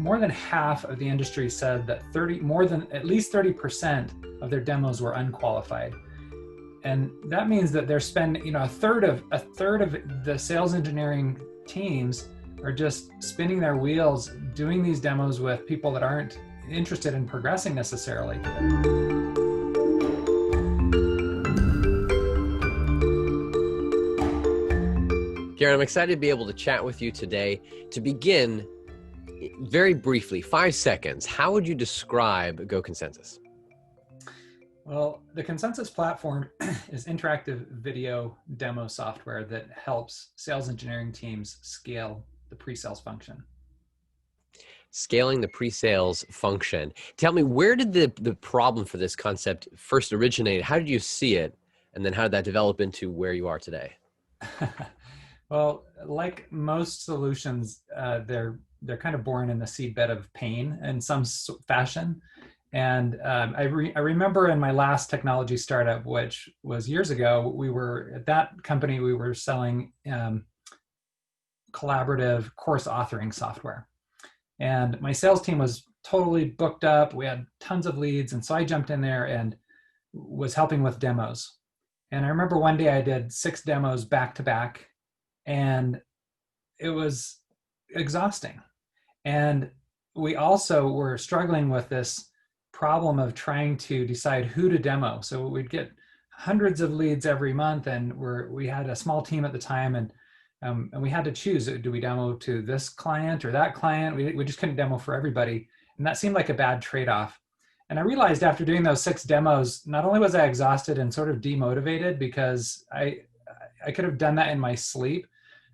more than half of the industry said that at least 30% of their demos were unqualified. And that means that they're spending, a third of the sales engineering teams are just spinning their wheels doing these demos with people that aren't interested in progressing necessarily. Garin, I'm excited to be able to chat with you today. To begin, very briefly, 5 seconds, how would you describe Go Consensus? Well, the Consensus platform is interactive video demo software that helps sales engineering teams scale the pre-sales function. Scaling the pre-sales function. Tell me, where did the problem for this concept first originate? How did you see it? And then how did that develop into where you are today? Well, like most solutions, they're kind of born in the seedbed of pain in some fashion. And I remember in my last technology startup, which was years ago, at that company, we were selling collaborative course authoring software. And my sales team was totally booked up. We had tons of leads. And so I jumped in there and was helping with demos. And I remember one day I did 6 demos back to back, and it was exhausting. And we also were struggling with this problem of trying to decide who to demo. So we'd get hundreds of leads every month, and we had a small team at the time, and we had to choose, do we demo to this client or that client? We just couldn't demo for everybody. And that seemed like a bad trade-off. And I realized after doing those 6 demos, not only was I exhausted and sort of demotivated because I could have done that in my sleep,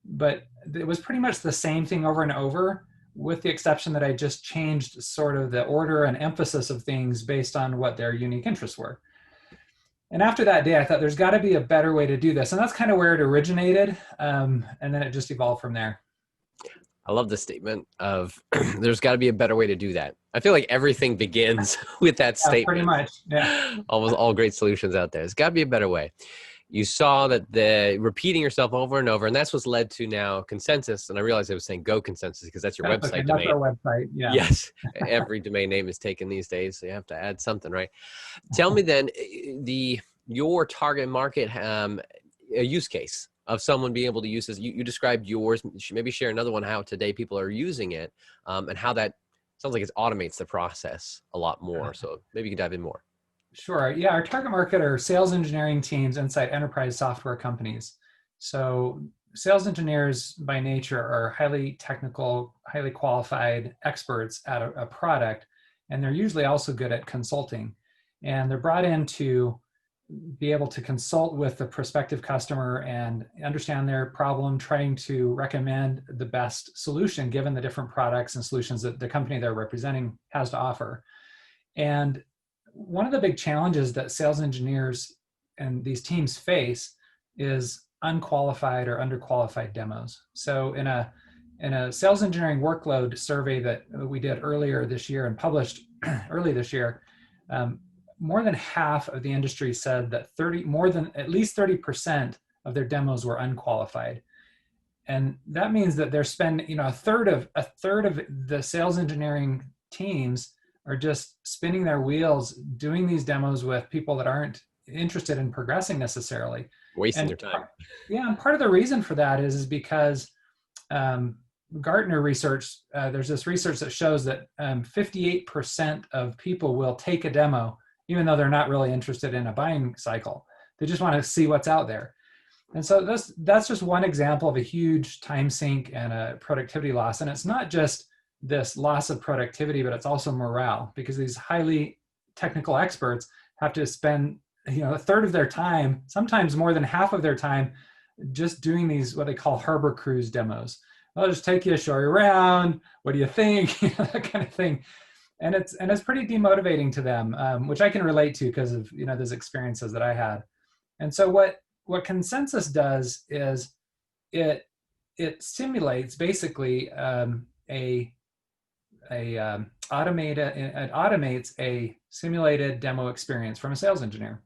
but it was pretty much the same thing over and over, with the exception that I just changed sort of the order and emphasis of things based on what their unique interests were. And after that day, I thought there's got to be a better way to do this. And that's kind of where it originated. And then it just evolved from there. I love the statement of there's got to be a better way to do that. I feel like everything begins with that statement. Pretty much, yeah. Almost all great solutions out there. There's got to be a better way. You saw that the repeating yourself over and over, and that's what's led to now Consensus. And I realized I was saying Go Consensus because that's your website domain. That's our website, yeah. Yes, every domain name is taken these days, so you have to add something, right? Tell me then, your target market, a use case of someone being able to use this. You described yours. Maybe share another one, how today people are using it, and how that sounds like it automates the process a lot more. So maybe you can dive in more. Sure. Yeah, our target market are sales engineering teams inside enterprise software companies. So sales engineers by nature are highly technical, highly qualified experts at a product, and they're usually also good at consulting. And they're brought in to be able to consult with the prospective customer and understand their problem, trying to recommend the best solution given the different products and solutions that the company they're representing has to offer. And one of the big challenges that sales engineers and these teams face is unqualified or underqualified demos. So in a sales engineering workload survey that we did earlier this year and published early this year, more than half of the industry said that at least 30% of their demos were unqualified. And that means that they're spending, a third of the sales engineering teams are just spinning their wheels doing these demos with people that aren't interested in progressing necessarily. Wasting their time. Yeah, and part of the reason for that is because Gartner research, there's this research that shows that 58% of people will take a demo even though they're not really interested in a buying cycle. They just want to see what's out there. And so that's just one example of a huge time sink and a productivity loss. And it's not just this loss of productivity, but it's also morale, because these highly technical experts have to spend a third of their time, sometimes more than half of their time, just doing these what they call harbor cruise demos. I'll just take you, show you around. What do you think? That kind of thing. And it's pretty demotivating to them, which I can relate to because of those experiences that I had. And so what Consensus does is it simulates basically it automates a simulated demo experience from a sales engineer.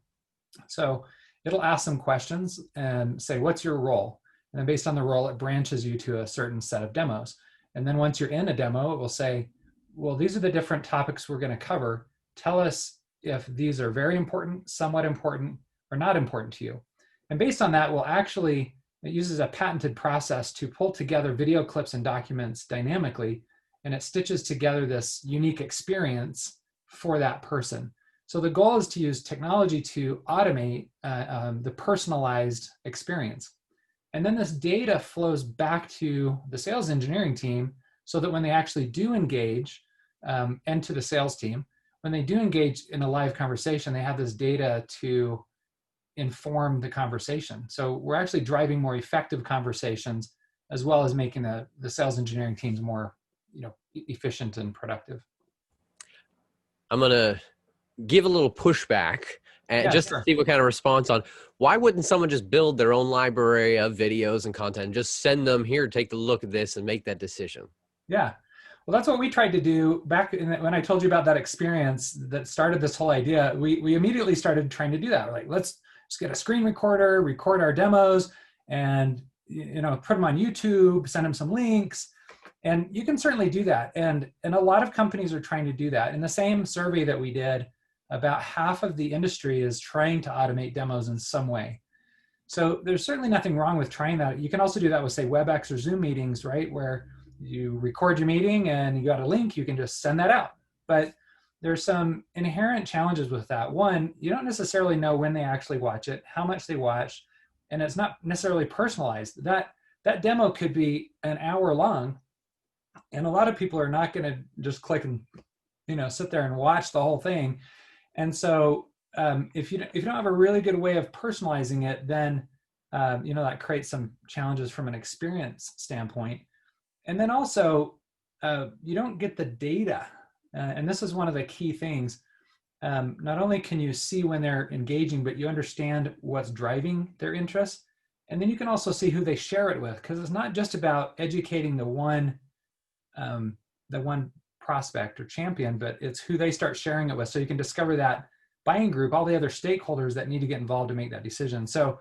So it'll ask some questions and say, what's your role? And then based on the role, it branches you to a certain set of demos. And then once you're in a demo, it will say, well, these are the different topics we're going to cover. Tell us if these are very important, somewhat important, or not important to you. And based on that, it uses a patented process to pull together video clips and documents dynamically, and it stitches together this unique experience for that person. So the goal is to use technology to automate the personalized experience. And then this data flows back to the sales engineering team so that when they actually do engage, and to the sales team, when they do engage in a live conversation, they have this data to inform the conversation. So we're actually driving more effective conversations as well as making the sales engineering teams more, efficient and productive. I'm going to give a little pushback and Yeah, just to sure. see what kind of response on why wouldn't someone just build their own library of videos and content and just send them here, take a look at this and make that decision? Yeah. Well, that's what we tried to do back when I told you about that experience that started this whole idea. We immediately started trying to do that. We're like, let's just get a screen recorder, record our demos, and put them on YouTube, send them some links. And you can certainly do that. And a lot of companies are trying to do that. In the same survey that we did, about half of the industry is trying to automate demos in some way. So there's certainly nothing wrong with trying that. You can also do that with, say, WebEx or Zoom meetings, right? Where you record your meeting and you got a link, you can just send that out. But there's some inherent challenges with that. One, you don't necessarily know when they actually watch it, how much they watch, and it's not necessarily personalized. That demo could be an hour long, and a lot of people are not going to just click and sit there and watch the whole thing. And so if you don't have a really good way of personalizing it, then that creates some challenges from an experience standpoint. And then also, you don't get the data. And this is one of the key things. Not only can you see when they're engaging, but you understand what's driving their interest. And then you can also see who they share it with, because it's not just about educating the one prospect or champion, but it's who they start sharing it with. So you can discover that buying group, all the other stakeholders that need to get involved to make that decision. So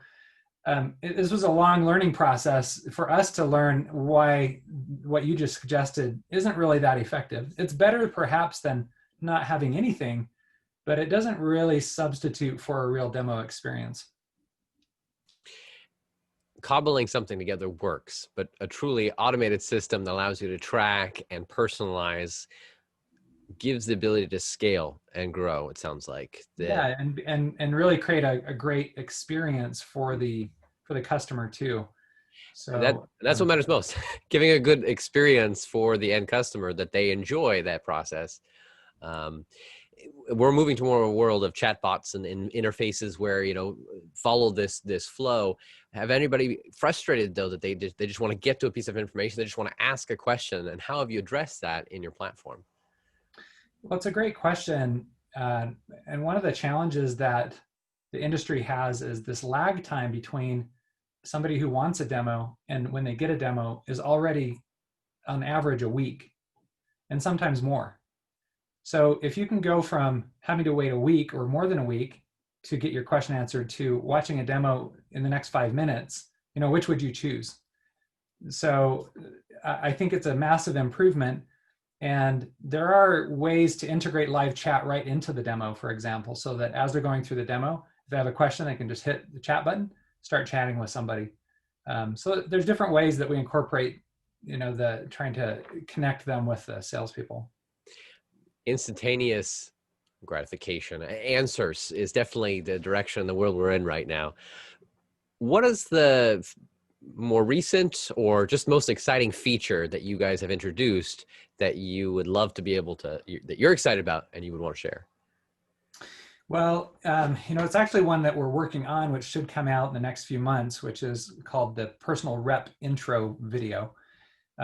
this was a long learning process for us to learn why what you just suggested isn't really that effective. It's better perhaps than not having anything, but it doesn't really substitute for a real demo experience. Cobbling something together works, but a truly automated system that allows you to track and personalize gives the ability to scale and grow, it sounds like. Yeah, and really create a great experience for the customer too. So that's what matters most. Giving a good experience for the end customer, that they enjoy that process. We're moving to more of a world of chatbots and interfaces where follow this flow. Have anybody frustrated though that they just want to get to a piece of information, they just want to ask a question, and how have you addressed that in your platform? Well, it's a great question, and one of the challenges that the industry has is this lag time between somebody who wants a demo and when they get a demo is already on average a week, and sometimes more. So if you can go from having to wait a week or more than a week to get your question answered to watching a demo in the next 5 minutes, which would you choose? So I think it's a massive improvement. And there are ways to integrate live chat right into the demo, for example, so that as they're going through the demo, if they have a question, they can just hit the chat button, start chatting with somebody. So there's different ways that we incorporate, trying to connect them with the salespeople. Instantaneous gratification answers is definitely the direction the world we're in right now. What is the more recent or just most exciting feature that you guys have introduced that you would love to be able to, that you're excited about and you would want to share? Well, it's actually one that we're working on, which should come out in the next few months, which is called the personal rep intro video.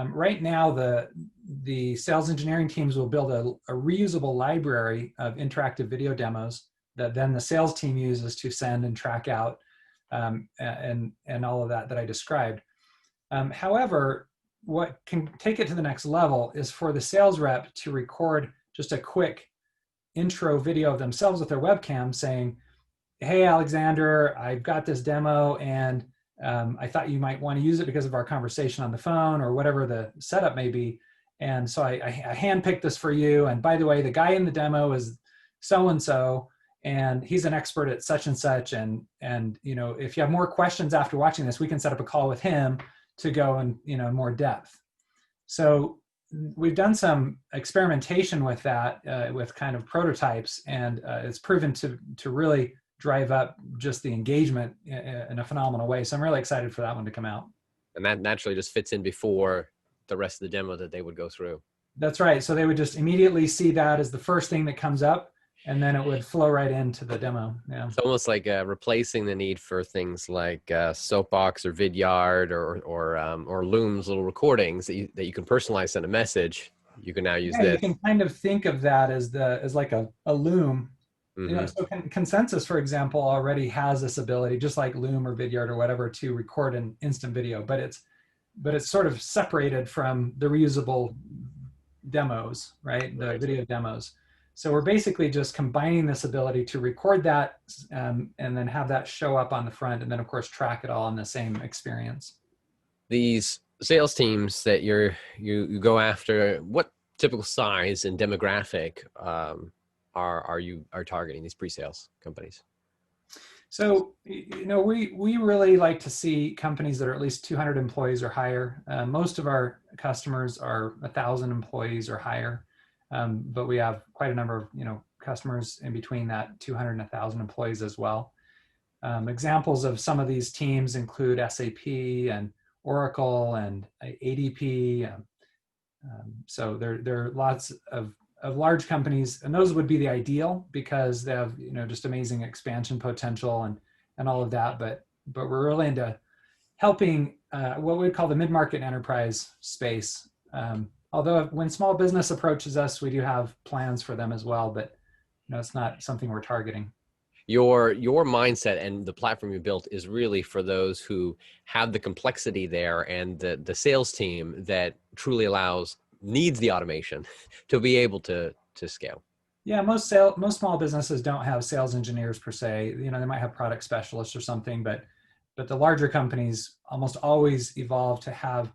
Right now, the sales engineering teams will build a reusable library of interactive video demos that then the sales team uses to send and track out, and all of that I described. However, what can take it to the next level is for the sales rep to record just a quick intro video of themselves with their webcam saying, "Hey, Alexander, I've got this demo and I thought you might want to use it because of our conversation on the phone," or whatever the setup may be. And so I handpicked this for you. And by the way, the guy in the demo is so-and-so, and he's an expert at such and such. And if you have more questions after watching this, we can set up a call with him to go in more depth. So we've done some experimentation with that, with kind of prototypes, and it's proven to really drive up just the engagement in a phenomenal way. So I'm really excited for that one to come out. And that naturally just fits in before the rest of the demo that they would go through. That's right. So they would just immediately see that as the first thing that comes up, and then it would flow right into the demo. Yeah. It's almost like replacing the need for things like Soapbox or Vidyard or Loom's little recordings that you can personalize, send a message. You can now use this. You can kind of think of that as like a Loom. Mm-hmm. So Consensus, for example, already has this ability, just like Loom or Vidyard or whatever, to record an instant video, but it's sort of separated from the reusable demos, right? The video demos. So we're basically just combining this ability to record that and then have that show up on the front, and then of course track it all in the same experience. These sales teams that you go after, what typical size and demographic are targeting these pre-sales companies? So, we really like to see companies that are at least 200 employees or higher. Most of our customers are 1,000 employees or higher, but we have quite a number of customers in between that 200 and 1,000 employees as well. Examples of some of these teams include SAP and Oracle and ADP. So there are lots of large companies, and those would be the ideal because they have just amazing expansion potential and all of that. But we're really into helping what we call the mid-market enterprise space. Although when small business approaches us, we do have plans for them as well, but it's not something we're targeting. Your mindset and the platform you built is really for those who have the complexity there, and the sales team that truly needs the automation to be able to scale. Yeah, most small businesses don't have sales engineers per se. They might have product specialists or something, but the larger companies almost always evolve to have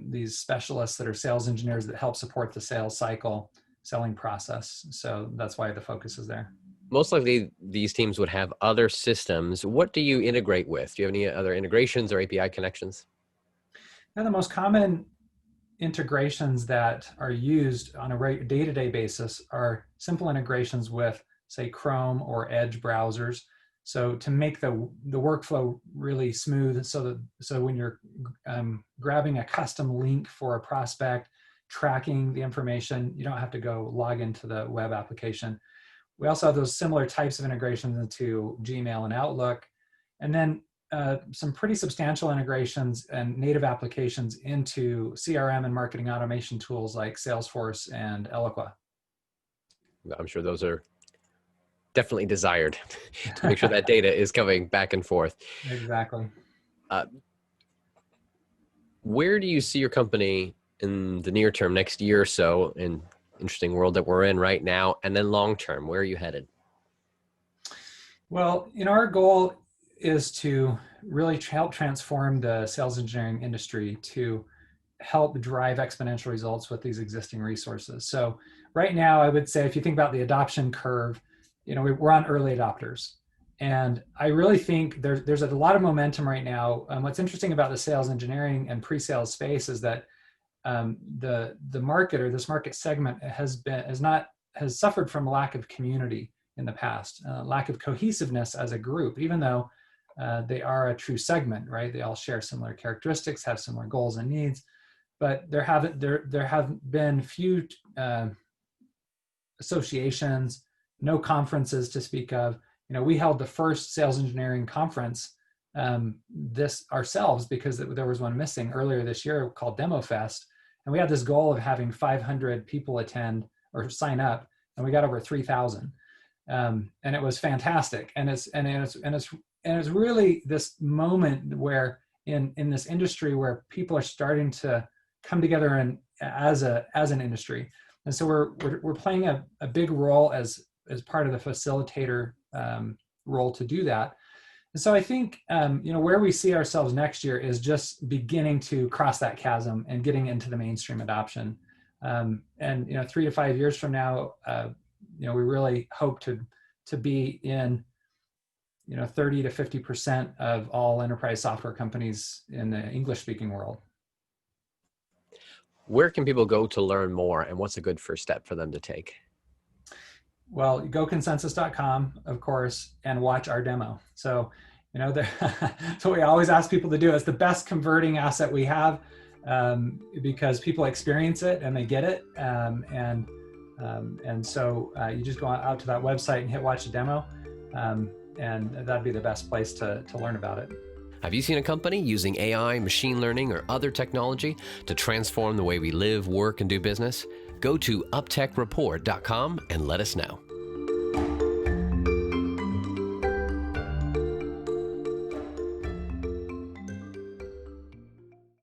these specialists that are sales engineers that help support the sales cycle, selling process. So that's why the focus is there. Most likely these teams would have other systems. What do you integrate with? Do you have any other integrations or API connections? Now, the most common integrations that are used on a day-to-day basis are simple integrations with, say, Chrome or Edge browsers. So to make the workflow really smooth, so when you're grabbing a custom link for a prospect, tracking the information, you don't have to go log into the web application. We also have those similar types of integrations into Gmail and Outlook, and then some pretty substantial integrations and native applications into CRM and marketing automation tools like Salesforce and Eloqua. I'm sure those are definitely desired to make sure that data is coming back and forth. Exactly. Where do you see your company in the near term, next year or so, in interesting world that we're in right now, and then long term, where are you headed? Well, our goal is to really help transform the sales engineering industry to help drive exponential results with these existing resources. So right now, I would say if you think about the adoption curve, we're on early adopters. And I really think there's a lot of momentum right now. What's interesting about the sales engineering and pre-sales space is that the market, or this market segment, has suffered from a lack of community in the past, lack of cohesiveness as a group, even though they are a true segment, right? They all share similar characteristics, have similar goals and needs, but there have been few associations, no conferences to speak of. We held the first sales engineering conference this ourselves because there was one missing earlier this year called Demo Fest, and we had this goal of having 500 people attend or sign up, and we got over 3,000, and it was fantastic. And it's really this moment where in this industry where people are starting to come together and as an industry, and so we're playing a big role as part of the facilitator role to do that. So I think where we see ourselves next year is just beginning to cross that chasm and getting into the mainstream adoption. And 3 to 5 years from now, we really hope to be in 30 to 50% of all enterprise software companies in the English speaking world. Where can people go to learn more, and what's a good first step for them to take? Well, goconsensus.com, of course, and watch our demo. So, that's what we always ask people to do. It's the best converting asset we have, because people experience it and they get it. And so you just go out to that website and hit watch a demo, and that'd be the best place to learn about it. Have you seen a company using AI, machine learning, or other technology to transform the way we live, work, and do business? Go to uptechreport.com and let us know.